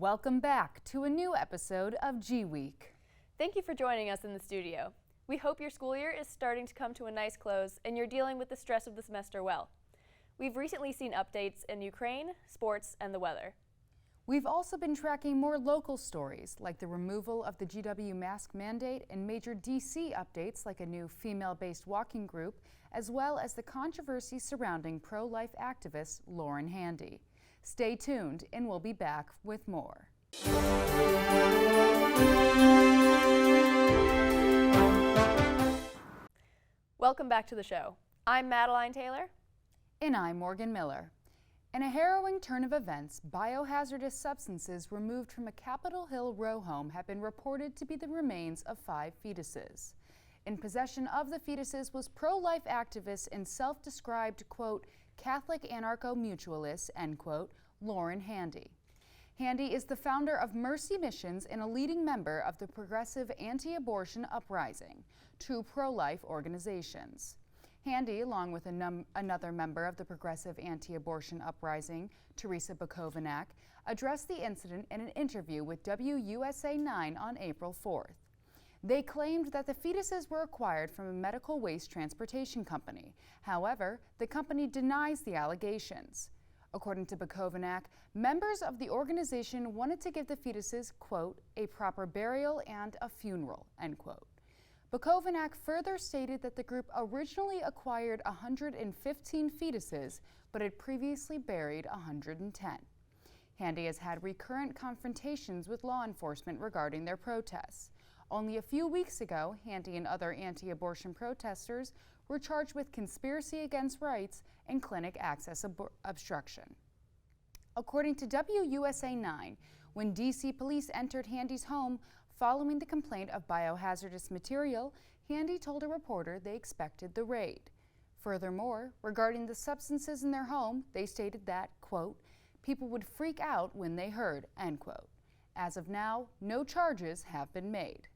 Welcome back to a new episode of GWEEK. Thank you for joining us in the studio. We hope your school year is starting to come to a nice close and you're dealing with the stress of the semester well. We've recently seen updates in Ukraine, sports, and the weather. We've also been tracking more local stories like the removal of the GW mask mandate and major DC updates like a new female-based walking group, as well as the controversy surrounding pro-life activist Lauren Handy. Stay tuned and we'll be back with more. Welcome back to the show. I'm Madeline Taylor. And I'm Morgan Miller. In a harrowing turn of events, biohazardous substances removed from a Capitol Hill row home have been reported to be the remains of 5 fetuses. In possession of the fetuses was pro-life activist and self-described, quote, Catholic anarcho-mutualist, end quote, Lauren Handy. Handy is the founder of Mercy Missions and a leading member of the Progressive Anti-Abortion Uprising, 2 pro-life organizations. Handy, along with another member of the Progressive Anti-Abortion Uprising, Teresa Bukovac, addressed the incident in an interview with WUSA 9 on April 4th. They claimed that the fetuses were acquired from a medical waste transportation company. However, the company denies the allegations. According to Bukovac, members of the organization wanted to give the fetuses, quote, a proper burial and a funeral, end quote. Bukovac further stated that the group originally acquired 115 fetuses, but had previously buried 110. Handy has had recurrent confrontations with law enforcement regarding their protests. Only a few weeks ago, Handy and other anti-abortion protesters were charged with conspiracy against rights and clinic access obstruction. According to WUSA 9, when DC police entered Handy's home following the complaint of biohazardous material, Handy told a reporter they expected the raid. Furthermore, regarding the substances in their home, they stated that, quote, people would freak out when they heard, end quote. As of now, no charges have been made.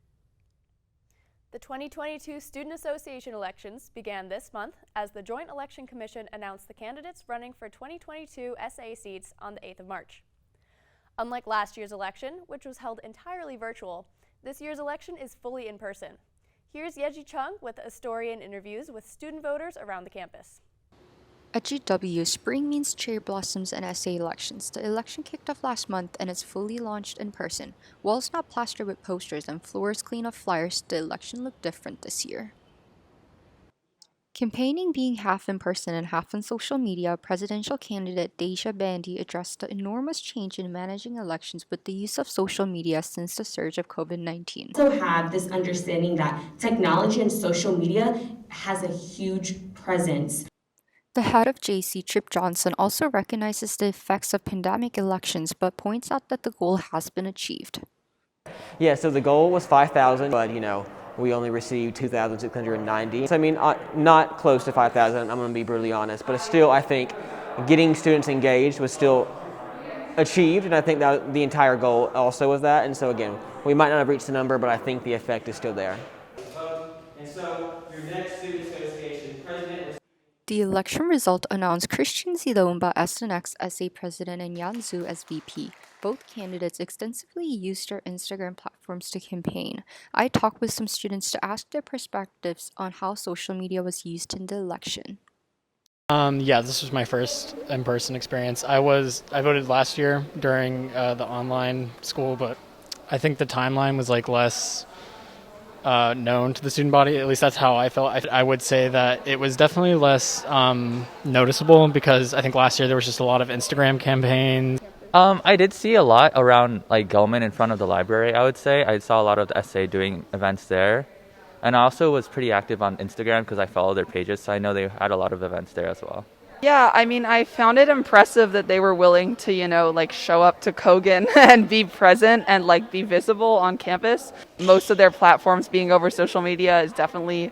The 2022 Student Association elections began this month as the Joint Election Commission announced the candidates running for 2022 SA seats on the 8th of March. Unlike last year's election, which was held entirely virtual, this year's election is fully in person. Here's Yeji Chung with a story and interviews with student voters around the campus. At GW, spring means cherry blossoms and essay elections. The election kicked off last month and is fully launched in person. Walls not plastered with posters and floors clean of flyers, the election looked different this year. Campaigning being half in person and half on social media, presidential candidate Deja Bandy addressed the enormous change in managing elections with the use of social media since the surge of COVID-19. Also have this understanding that technology and social media has a huge presence. The head of JC, Trip Johnson, also recognizes the effects of pandemic elections but points out that the goal has been achieved. Yeah, so the goal was 5,000, but we only received 2,690. So not close to 5,000, I'm going to be brutally honest, but still I think getting students engaged was still achieved, and I think that the entire goal also was that. And so again, we might not have reached the number, but I think the effect is still there. And so your next Student Association president was... The election result announced Christian Zilomba as the next SA president and Yan Zhu as VP. Both candidates extensively used their Instagram platforms to campaign. I talked with some students to ask their perspectives on how social media was used in the election. Yeah, this was my first in-person experience. I voted last year during the online school, but I think the timeline was less known to the student body. At least that's how I felt. I would say that it was definitely less noticeable because I think last year there was just a lot of Instagram campaigns. I did see a lot around Gellman in front of the library, I would say. I saw a lot of the SA doing events there. And I also was pretty active on Instagram because I follow their pages, so I know they had a lot of events there as well. Yeah, I found it impressive that they were willing to, show up to Kogan and be present and, be visible on campus. Most of their platforms being over social media is definitely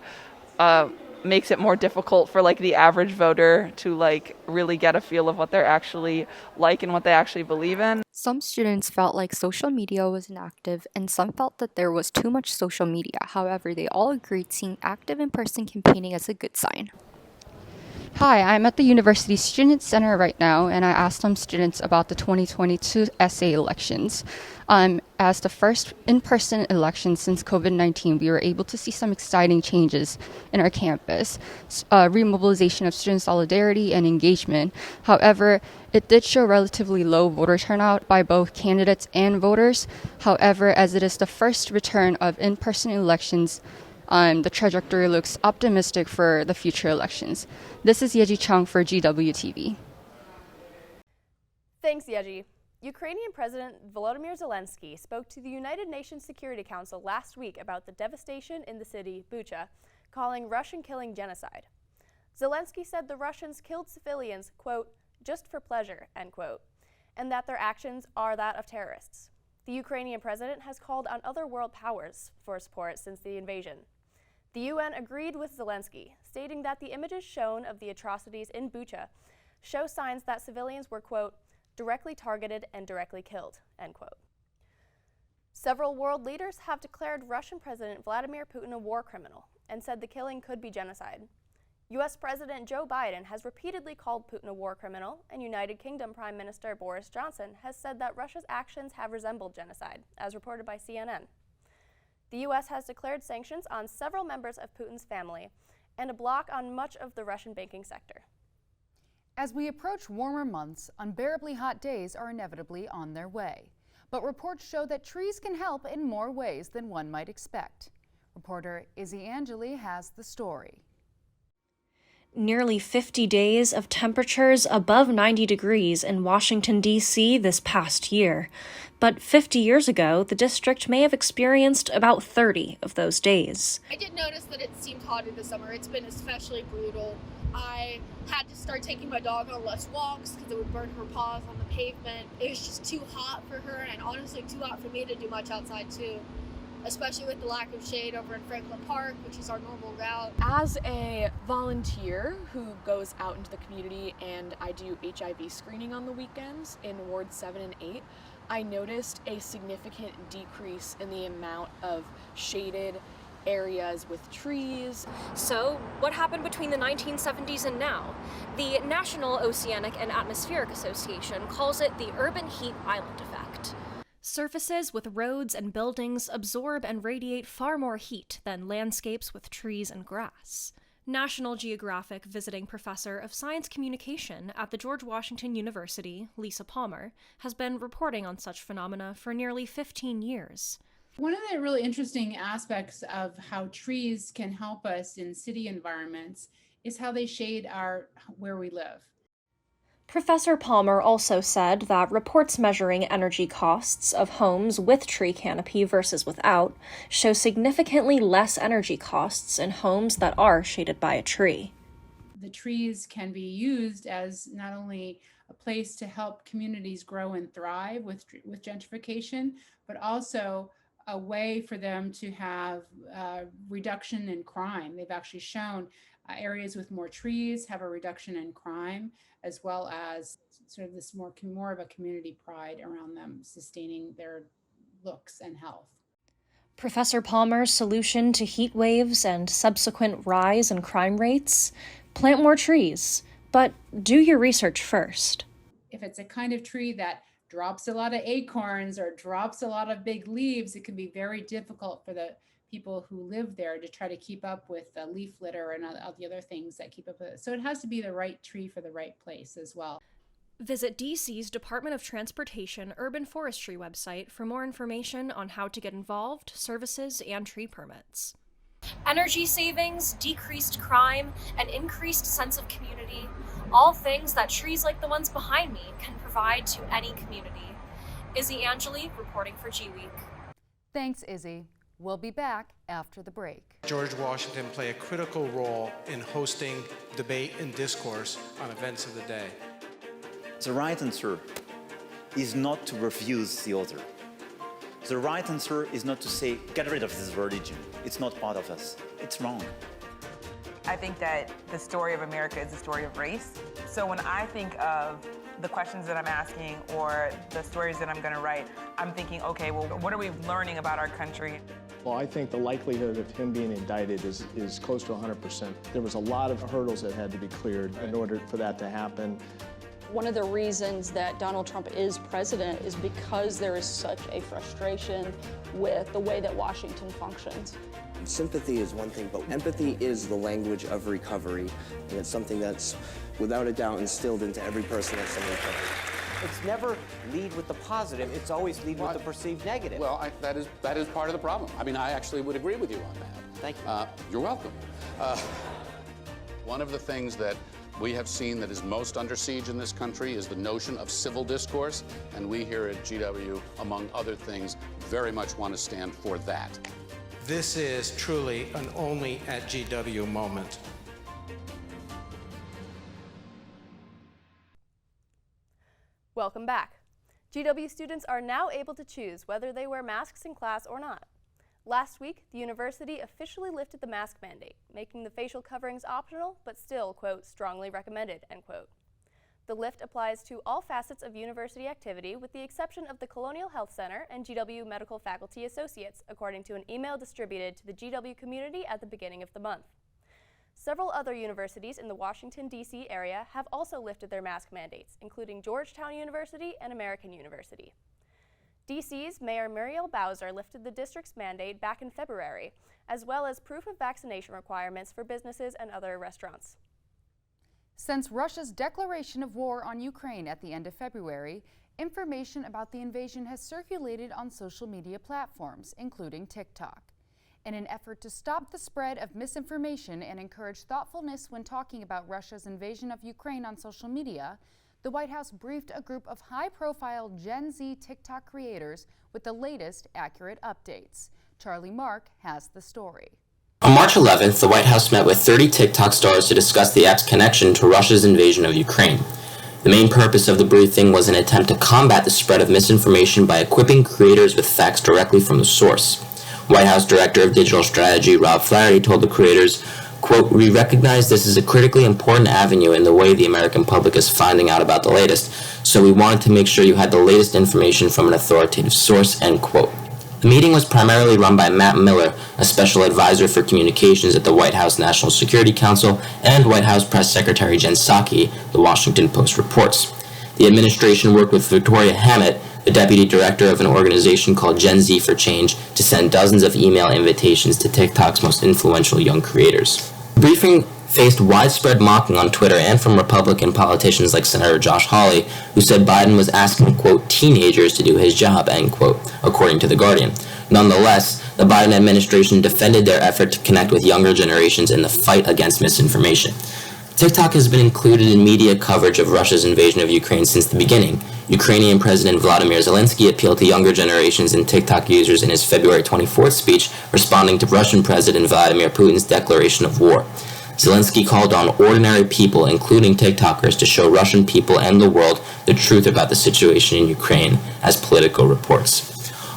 makes it more difficult for, the average voter to, really get a feel of what they're actually like and what they actually believe in. Some students felt like social media was inactive, and some felt that there was too much social media. However, they all agreed seeing active in-person campaigning as a good sign. Hi, I'm at the University Student Center right now, and I asked some students about the 2022 essay elections. As the first in-person election since COVID-19, we were able to see some exciting changes in our campus, remobilization of student solidarity and engagement. However, it did show relatively low voter turnout by both candidates and voters. However, as it is the first return of in-person elections, the trajectory looks optimistic for the future elections. This is Yeji Chung for GWTV. Thanks, Yeji. Ukrainian President Volodymyr Zelensky spoke to the United Nations Security Council last week about the devastation in the city, Bucha, calling Russian killing genocide. Zelensky said the Russians killed civilians, quote, just for pleasure, end quote, and that their actions are that of terrorists. The Ukrainian president has called on other world powers for support since the invasion. The UN agreed with Zelensky, stating that the images shown of the atrocities in Bucha show signs that civilians were, quote, directly targeted and directly killed, end quote. Several world leaders have declared Russian President Vladimir Putin a war criminal and said the killing could be genocide. U.S. President Joe Biden has repeatedly called Putin a war criminal, and United Kingdom Prime Minister Boris Johnson has said that Russia's actions have resembled genocide, as reported by CNN. The U.S. has declared sanctions on several members of Putin's family and a block on much of the Russian banking sector. As we approach warmer months, unbearably hot days are inevitably on their way. But reports show that trees can help in more ways than one might expect. Reporter Izzy Angeli has the story. Nearly 50 days of temperatures above 90 degrees in Washington, D.C. this past year. But 50 years ago, the district may have experienced about 30 of those days. I did notice that it seemed hotter this summer. It's been especially brutal. I had to start taking my dog on less walks because it would burn her paws on the pavement. It was just too hot for her, and honestly too hot for me to do much outside too, especially with the lack of shade over in Franklin Park, which is our normal route. As a volunteer who goes out into the community and I do HIV screening on the weekends in Wards 7 and 8, I noticed a significant decrease in the amount of shaded areas with trees. So, what happened between the 1970s and now? The National Oceanic and Atmospheric Association calls it the urban heat island effect. Surfaces with roads and buildings absorb and radiate far more heat than landscapes with trees and grass. National Geographic visiting professor of science communication at the George Washington University, Lisa Palmer, has been reporting on such phenomena for nearly 15 years. One of the really interesting aspects of how trees can help us in city environments is how they shade where we live. Professor Palmer also said that reports measuring energy costs of homes with tree canopy versus without show significantly less energy costs in homes that are shaded by a tree. The trees can be used as not only a place to help communities grow and thrive with gentrification, but also a way for them to have reduction in crime. They've actually shown areas with more trees have a reduction in crime, as well as sort of this more of a community pride around them sustaining their looks and health. Professor Palmer's solution to heat waves and subsequent rise in crime rates? Plant more trees, but do your research first. If it's a kind of tree that drops a lot of acorns or drops a lot of big leaves, it can be very difficult for the people who live there to try to keep up with the leaf litter and all the other things that keep up with it. So it has to be the right tree for the right place as well. Visit DC's Department of Transportation Urban Forestry website for more information on how to get involved, services, and tree permits. Energy savings, decreased crime, an increased sense of community, all things that trees like the ones behind me can provide to any community. Izzy Angeli reporting for GWEEK. Thanks, Izzy. We'll be back after the break. George Washington played a critical role in hosting debate and discourse on events of the day. The right answer is not to refuse the other. The right answer is not to say, get rid of this religion. It's not part of us. It's wrong. I think that the story of America is a story of race. So when I think of the questions that I'm asking or the stories that I'm going to write, I'm thinking, okay, well, what are we learning about our country? Well, I think the likelihood of him being indicted is close to 100%. There was a lot of hurdles that had to be cleared in order for that to happen. One of the reasons that Donald Trump is president is because there is such a frustration with the way that Washington functions. Sympathy is one thing, but empathy is the language of recovery, and it's something that's, without a doubt, instilled into every person that's in recovery. It's never lead with the positive, it's always lead with the perceived negative. Well, that is part of the problem. I mean, I actually would agree with you on that. Thank you. You're welcome. One of the things that we have seen that is most under siege in this country is the notion of civil discourse, and we here at GW, among other things, very much want to stand for that. This is truly an only at GW moment. Welcome back. GW students are now able to choose whether they wear masks in class or not. Last week, the university officially lifted the mask mandate, making the facial coverings optional, but still, quote, strongly recommended, end quote. The lift applies to all facets of university activity with the exception of the Colonial Health Center and GW Medical Faculty Associates, according to an email distributed to the GW community at the beginning of the month. Several other universities in the Washington, D.C. area have also lifted their mask mandates, including Georgetown University and American University. D.C.'s Mayor Muriel Bowser lifted the district's mandate back in February, as well as proof of vaccination requirements for businesses and other restaurants. Since Russia's declaration of war on Ukraine at the end of February, information about the invasion has circulated on social media platforms, including TikTok. In an effort to stop the spread of misinformation and encourage thoughtfulness when talking about Russia's invasion of Ukraine on social media, the White House briefed a group of high-profile Gen Z TikTok creators with the latest accurate updates. Charlie Mark has the story. On March 11th, the White House met with 30 TikTok stars to discuss the app's connection to Russia's invasion of Ukraine. The main purpose of the briefing was an attempt to combat the spread of misinformation by equipping creators with facts directly from the source. White House Director of Digital Strategy Rob Flaherty told the creators, quote, "We recognize this is a critically important avenue in the way the American public is finding out about the latest, so we wanted to make sure you had the latest information from an authoritative source," end quote. The meeting was primarily run by Matt Miller, a special advisor for communications at the White House National Security Council, and White House Press Secretary Jen Psaki, the Washington Post reports. The administration worked with Victoria Hammett, the deputy director of an organization called Gen Z for Change, to send dozens of email invitations to TikTok's most influential young creators. The briefing faced widespread mocking on Twitter and from Republican politicians like Senator Josh Hawley, who said Biden was asking, quote, teenagers to do his job, end quote, according to The Guardian. Nonetheless, the Biden administration defended their effort to connect with younger generations in the fight against misinformation. TikTok has been included in media coverage of Russia's invasion of Ukraine since the beginning. Ukrainian President Vladimir Zelensky appealed to younger generations and TikTok users in his February 24th speech, responding to Russian President Vladimir Putin's declaration of war. Zelensky called on ordinary people, including TikTokers, to show Russian people and the world the truth about the situation in Ukraine, as Politico reports.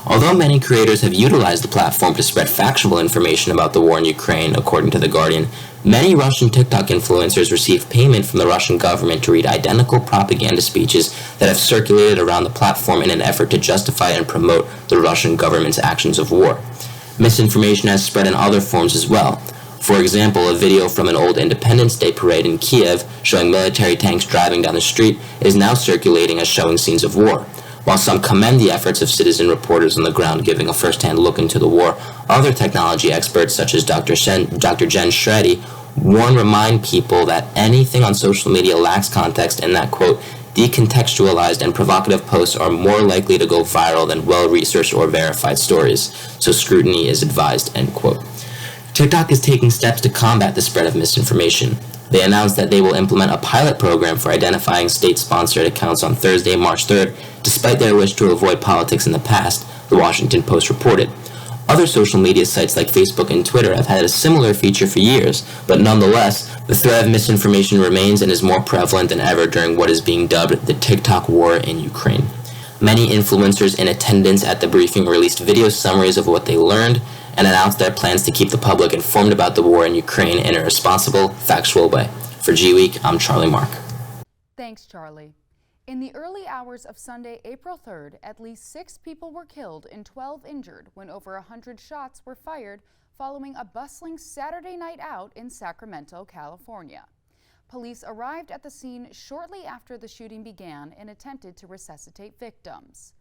Although many creators have utilized the platform to spread factual information about the war in Ukraine, according to The Guardian, many Russian TikTok influencers receive payment from the Russian government to read identical propaganda speeches that have circulated around the platform in an effort to justify and promote the Russian government's actions of war. Misinformation has spread in other forms as well. For example, a video from an old Independence Day parade in Kiev showing military tanks driving down the street is now circulating as showing scenes of war. While some commend the efforts of citizen reporters on the ground giving a first-hand look into the war, other technology experts such as Dr. Jen Shreddy remind people that anything on social media lacks context and that, quote, decontextualized and provocative posts are more likely to go viral than well-researched or verified stories, so scrutiny is advised, end quote. TikTok is taking steps to combat the spread of misinformation. They announced that they will implement a pilot program for identifying state-sponsored accounts on Thursday, March 3rd, despite their wish to avoid politics in the past, the Washington Post reported. Other social media sites like Facebook and Twitter have had a similar feature for years, but nonetheless, the threat of misinformation remains and is more prevalent than ever during what is being dubbed the TikTok war in Ukraine. Many influencers in attendance at the briefing released video summaries of what they learned and announced their plans to keep the public informed about the war in Ukraine in a responsible, factual way. For GWEEK, I'm Charlie Mark. Thanks, Charlie. In the early hours of Sunday, April 3rd, at least 6 people were killed and 12 injured when over 100 shots were fired following a bustling Saturday night out in Sacramento, California. Police arrived at the scene shortly after the shooting began and attempted to resuscitate victims.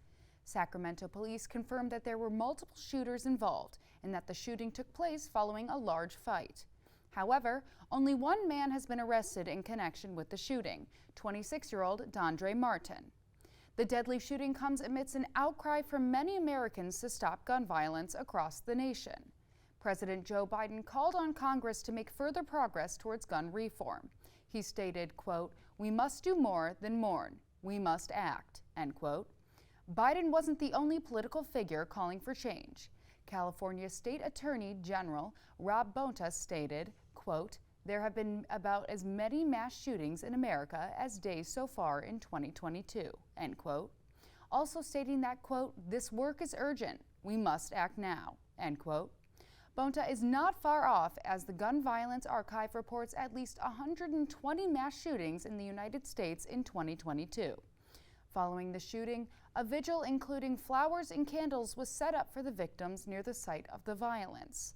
Sacramento police confirmed that there were multiple shooters involved and that the shooting took place following a large fight. However, only one man has been arrested in connection with the shooting, 26-year-old Dondre Martin. The deadly shooting comes amidst an outcry from many Americans to stop gun violence across the nation. President Joe Biden called on Congress to make further progress towards gun reform. He stated, quote, "We must do more than mourn. We must act," end quote. Biden wasn't the only political figure calling for change. California State Attorney General Rob Bonta stated, quote, "There have been about as many mass shootings in America as days so far in 2022, end quote. Also stating that, quote, "This work is urgent. We must act now," end quote. Bonta is not far off, as the Gun Violence Archive reports at least 120 mass shootings in the United States in 2022. Following the shooting, a vigil including flowers and candles was set up for the victims near the site of the violence.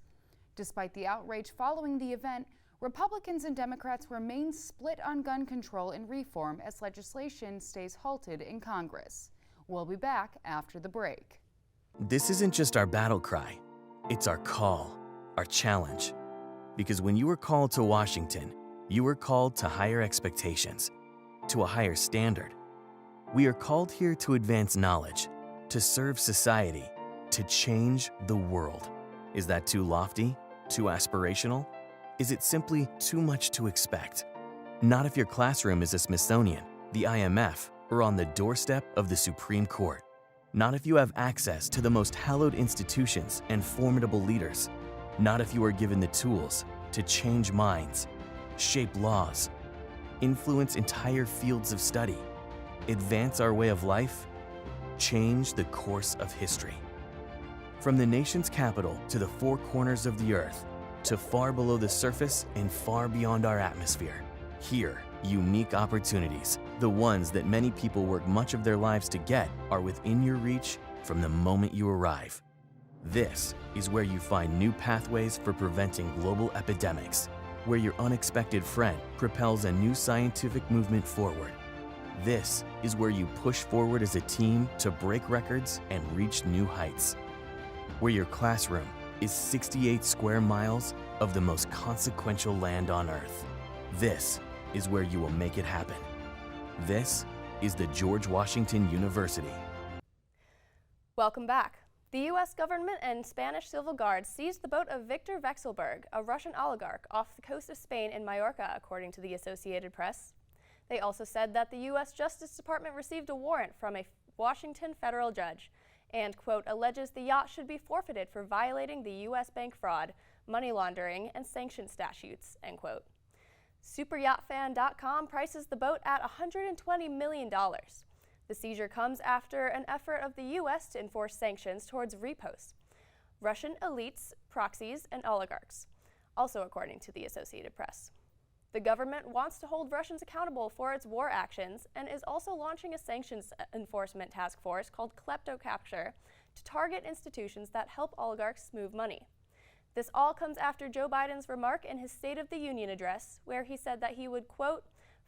Despite the outrage following the event, Republicans and Democrats remain split on gun control and reform as legislation stays halted in Congress. We'll be back after the break. This isn't just our battle cry. It's our call, our challenge. Because when you were called to Washington, you were called to higher expectations, to a higher standard. We are called here to advance knowledge, to serve society, to change the world. Is that too lofty? Too aspirational? Is it simply too much to expect? Not if your classroom is a Smithsonian, the IMF, or on the doorstep of the Supreme Court. Not if you have access to the most hallowed institutions and formidable leaders. Not if you are given the tools to change minds, shape laws, influence entire fields of study, advance our way of life, change the course of history. From the nation's capital to the four corners of the earth, to far below the surface and far beyond our atmosphere. Here, unique opportunities, the ones that many people work much of their lives to get, are within your reach from the moment you arrive. This is where you find new pathways for preventing global epidemics, where your unexpected friend propels a new scientific movement forward. This is where you push forward as a team to break records and reach new heights. Where your classroom is 68 square miles of the most consequential land on Earth. This is where you will make it happen. This is the George Washington University. Welcome back. The U.S. government and Spanish civil guards seized the boat of Viktor Vekselberg, a Russian oligarch, off the coast of Spain in Majorca, according to the Associated Press. They also said that the U.S. Justice Department received a warrant from a Washington federal judge and, quote, alleges the yacht should be forfeited for violating the U.S. bank fraud, money laundering, and sanction statutes, end quote. SuperYachtFan.com prices the boat at $120 million. The seizure comes after an effort of the U.S. to enforce sanctions towards repos, Russian elites, proxies, and oligarchs, also according to the Associated Press. The government wants to hold Russians accountable for its war actions and is also launching a sanctions enforcement task force called KleptoCapture to target institutions that help oligarchs move money. This all comes after Joe Biden's remark in his State of the Union address, where he said that he would, quote,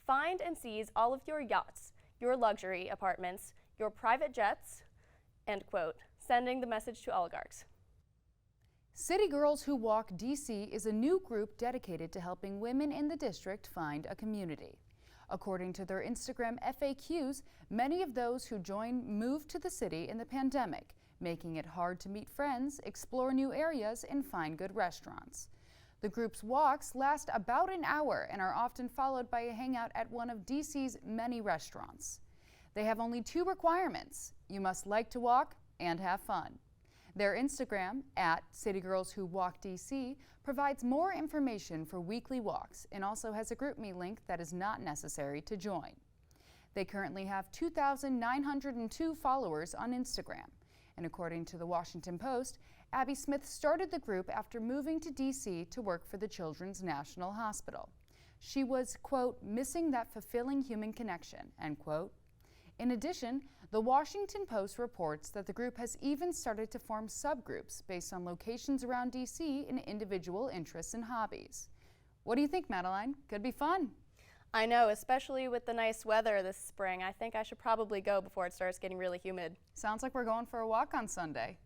find and seize all of your yachts, your luxury apartments, your private jets, end quote, sending the message to oligarchs. City Girls Who Walk DC is a new group dedicated to helping women in the district find a community. According to their Instagram FAQs, many of those who joined moved to the city in the pandemic, making it hard to meet friends, explore new areas, and find good restaurants. The group's walks last about an hour and are often followed by a hangout at one of DC's many restaurants. They have only 2 requirements. You must like to walk and have fun. Their Instagram, @CityGirlsWhoWalkDC, provides more information for weekly walks and also has a GroupMe link that is not necessary to join. They currently have 2,902 followers on Instagram. And according to the Washington Post, Abby Smith started the group after moving to DC to work for the Children's National Hospital. She was, quote, missing that fulfilling human connection, end quote. In addition, the Washington Post reports that the group has even started to form subgroups based on locations around DC and individual interests and hobbies. What do you think, Madeline? Could be fun. I know, especially with the nice weather this spring. I think I should probably go before it starts getting really humid. Sounds like we're going for a walk on Sunday.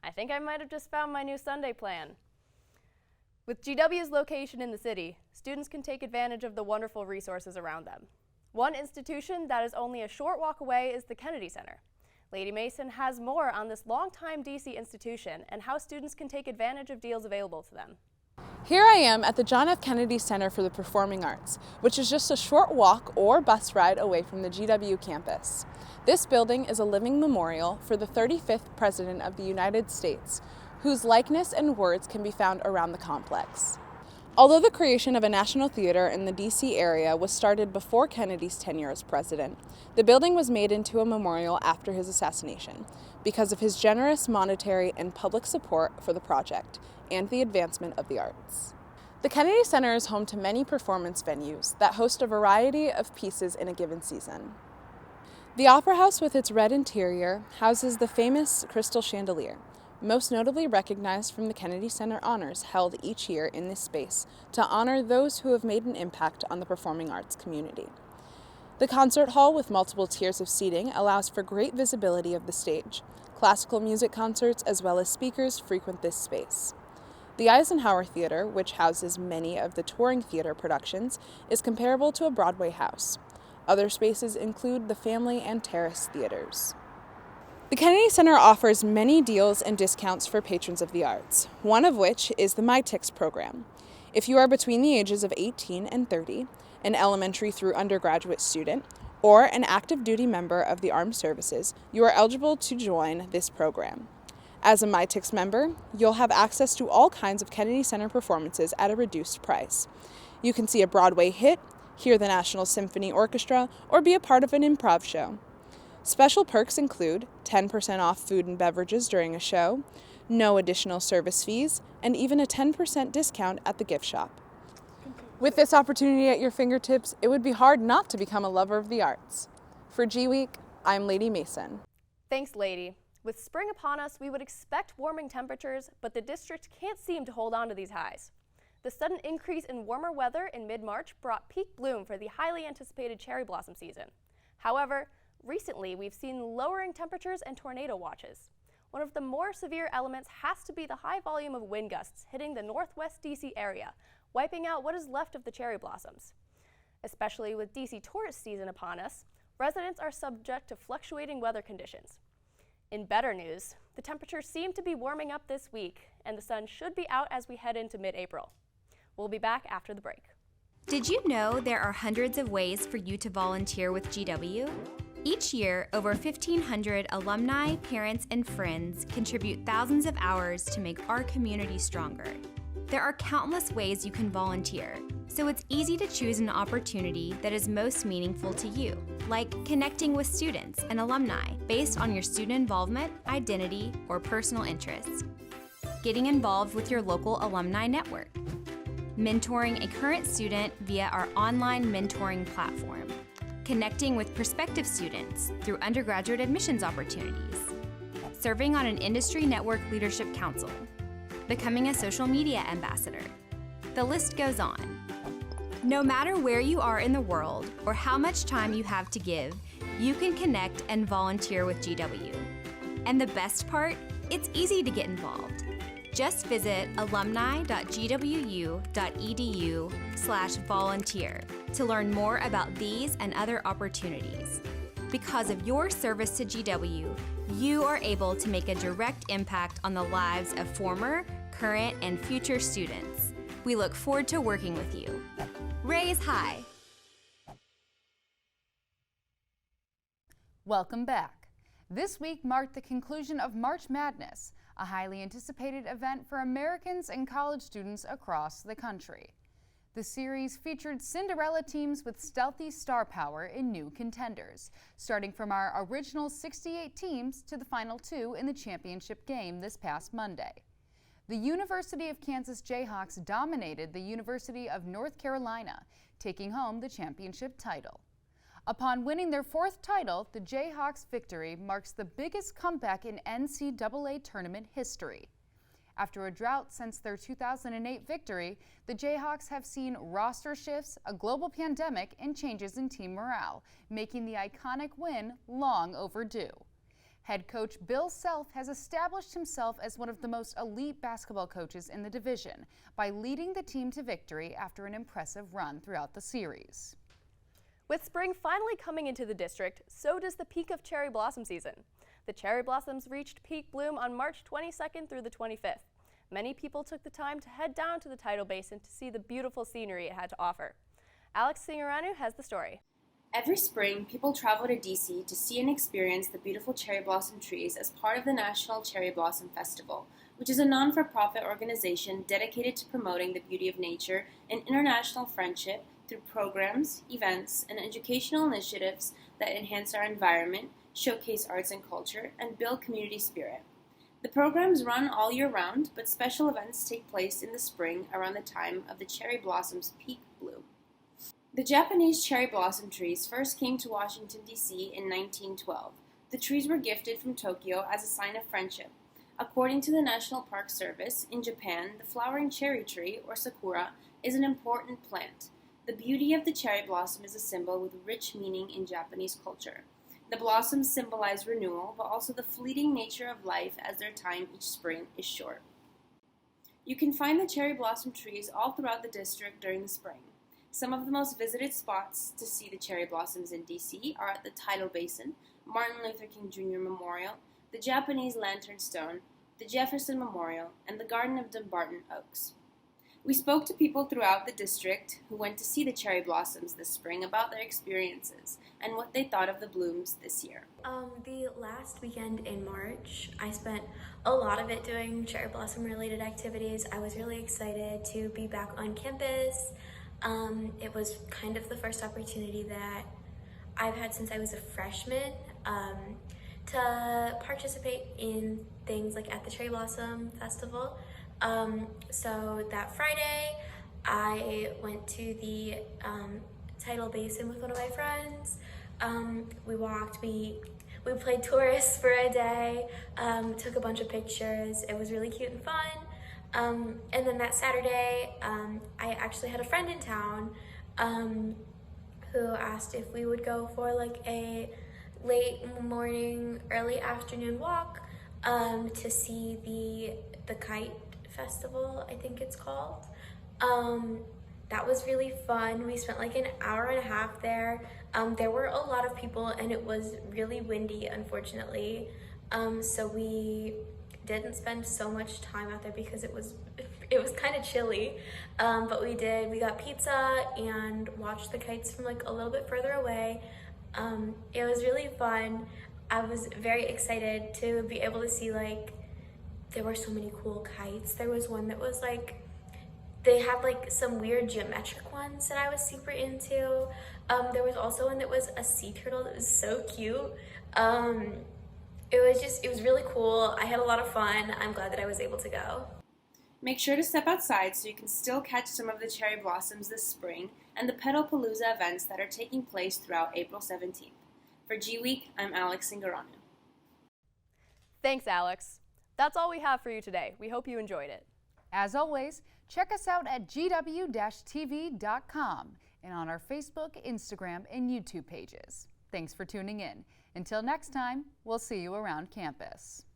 I think I might have just found my new Sunday plan. With GW's location in the city, students can take advantage of the wonderful resources around them. One institution that is only a short walk away is the Kennedy Center. Lady Mason has more on this longtime DC institution and how students can take advantage of deals available to them. Here I am at the John F. Kennedy Center for the Performing Arts, which is just a short walk or bus ride away from the GW campus. This building is a living memorial for the 35th President of the United States, whose likeness and words can be found around the complex. Although the creation of a national theater in the DC area was started before Kennedy's tenure as president, the building was made into a memorial after his assassination because of his generous monetary and public support for the project and the advancement of the arts. The Kennedy Center is home to many performance venues that host a variety of pieces in a given season. The Opera House with its red interior houses the famous crystal chandelier, most notably recognized from the Kennedy Center honors held each year in this space to honor those who have made an impact on the performing arts community. The concert hall with multiple tiers of seating allows for great visibility of the stage. Classical music concerts as well as speakers frequent this space. The Eisenhower Theater, which houses many of the touring theater productions, is comparable to a Broadway house. Other spaces include the Family and Terrace theaters. The Kennedy Center offers many deals and discounts for patrons of the arts, one of which is the MyTix program. If you are between the ages of 18 and 30, an elementary through undergraduate student, or an active duty member of the armed services, you are eligible to join this program. As a MyTix member, you'll have access to all kinds of Kennedy Center performances at a reduced price. You can see a Broadway hit, hear the National Symphony Orchestra, or be a part of an improv show. Special perks include 10% off food and beverages during a show, no additional service fees, and even a 10% discount at the gift shop. With this opportunity at your fingertips, it would be hard not to become a lover of the arts. For GWEEK, I'm Lady Mason. Thanks, Lady. With spring upon us, we would expect warming temperatures, but the district can't seem to hold on to these highs. The sudden increase in warmer weather in mid-March brought peak bloom for the highly anticipated cherry blossom season. However, recently we've seen lowering temperatures and tornado watches. One of the more severe elements has to be the high volume of wind gusts hitting the northwest DC area, wiping out what is left of the cherry blossoms. Especially with DC tourist season upon us, residents are subject to fluctuating weather conditions. In better news, the temperatures seem to be warming up this week, and the sun should be out as we head into mid-April. We'll be back after the break. Did you know there are hundreds of ways for you to volunteer with GW? Each year, over 1,500 alumni, parents, and friends contribute thousands of hours to make our community stronger. There are countless ways you can volunteer, so it's easy to choose an opportunity that is most meaningful to you, like connecting with students and alumni based on your student involvement, identity, or personal interests. Getting involved with your local alumni network. Mentoring a current student via our online mentoring platform. Connecting with prospective students through undergraduate admissions opportunities. Serving on an industry network leadership council. Becoming a social media ambassador. The list goes on. No matter where you are in the world or how much time you have to give, you can connect and volunteer with GW. And the best part, it's easy to get involved. Just visit alumni.gwu.edu/volunteer to learn more about these and other opportunities. Because of your service to GW, you are able to make a direct impact on the lives of former, current, and future students. We look forward to working with you. Raise high. Welcome back. This week marked the conclusion of March Madness, a highly anticipated event for Americans and college students across the country. The series featured Cinderella teams with stealthy star power and new contenders, starting from our original 68 teams to the final 2 in the championship game this past Monday. The University of Kansas Jayhawks dominated the University of North Carolina, taking home the championship title. Upon winning their 4th title, the Jayhawks' victory marks the biggest comeback in NCAA tournament history. After a drought since their 2008 victory, the Jayhawks have seen roster shifts, a global pandemic, and changes in team morale, making the iconic win long overdue. Head coach Bill Self has established himself as one of the most elite basketball coaches in the division by leading the team to victory after an impressive run throughout the series. With spring finally coming into the district, so does the peak of cherry blossom season. The cherry blossoms reached peak bloom on March 22nd through the 25th. Many people took the time to head down to the tidal basin to see the beautiful scenery it had to offer. Alex Singaranu has the story. Every spring, people travel to DC to see and experience the beautiful cherry blossom trees as part of the National Cherry Blossom Festival, which is a non-for-profit organization dedicated to promoting the beauty of nature and international friendship through programs, events, and educational initiatives that enhance our environment, showcase arts and culture, and build community spirit. The programs run all year round, but special events take place in the spring around the time of the cherry blossom's peak bloom. The Japanese cherry blossom trees first came to Washington, D.C. in 1912. The trees were gifted from Tokyo as a sign of friendship. According to the National Park Service, in Japan, the flowering cherry tree, or sakura, is an important plant. The beauty of the cherry blossom is a symbol with rich meaning in Japanese culture. The blossoms symbolize renewal, but also the fleeting nature of life as their time each spring is short. You can find the cherry blossom trees all throughout the district during the spring. Some of the most visited spots to see the cherry blossoms in DC are at the Tidal Basin, Martin Luther King Jr. Memorial, the Japanese Lantern Stone, the Jefferson Memorial, and the Garden of Dumbarton Oaks. We spoke to people throughout the district who went to see the cherry blossoms this spring about their experiences and what they thought of the blooms this year. The last weekend in March, I spent a lot of it doing cherry blossom related activities. I was really excited to be back on campus. It was kind of the first opportunity that I've had since I was a freshman to participate in things like at the Cherry Blossom Festival. So that Friday, I went to the tidal basin with one of my friends. We walked, we played tourists for a day, took a bunch of pictures. It was really cute and fun. And then that Saturday, I actually had a friend in town who asked if we would go for like a late morning, early afternoon walk to see the kite festival, I think it's called. That was really fun. We spent like an hour and a half there. There were a lot of people and it was really windy, unfortunately. So we didn't spend so much time out there because it was kind of chilly. But we got pizza and watched the kites from like a little bit further away. It was really fun. I was very excited to be able to see like, there were so many cool kites. There was one that was like, they had like some weird geometric ones that I was super into. There was also one that was a sea turtle that was so cute. It was really cool. I had a lot of fun. I'm glad that I was able to go. Make sure to step outside so you can still catch some of the cherry blossoms this spring and the Petalpalooza events that are taking place throughout April 17th. For GWEEK, I'm Alex Singaranu. Thanks, Alex. That's all we have for you today. We hope you enjoyed it. As always, check us out at gw-tv.com and on our Facebook, Instagram, and YouTube pages. Thanks for tuning in. Until next time, we'll see you around campus.